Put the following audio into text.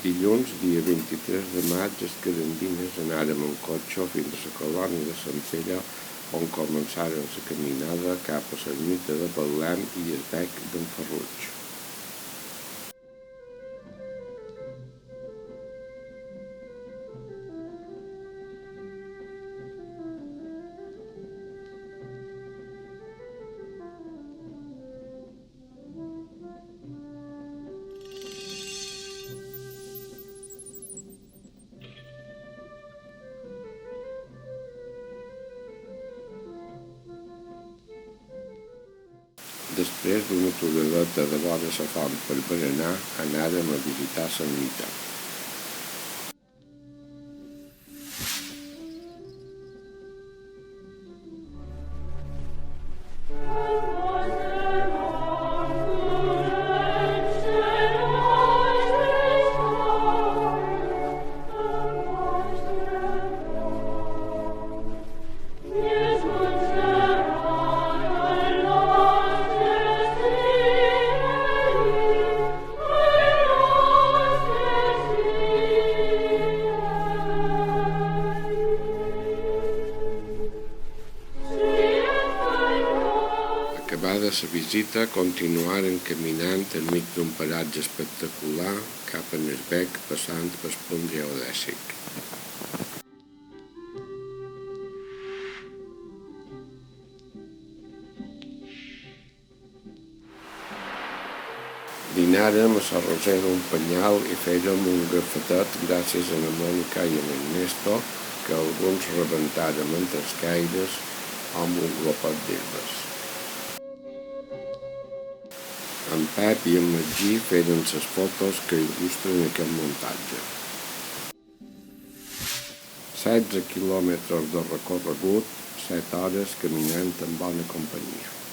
Dilluns, dia 23 de maig, els carandines anàrem en cotxe fins a la colònia de Sant Pere, on començaren la caminada cap a l'ermita de Betlem i el bec d'en Ferruig. Després d'una aturada de vora la font per berenar, anàrem a visitar l'ermita. Acabada la visita, continuaren caminant enmig d'un paratge espectacular cap a el bec, passant pel punt geodèsic. Dinàrem a la rosera d'un penyal i fèrem un gafetet gràcies a la Mònica i a l'Ernesto, que alguns rebentàrem entre els caires amb un glopet d'herbes. En Pep i en Magí feren les fotos que il·lustren aquest muntatge. 16 quilòmetres de recorregut, 7 hores caminant en bona companyia.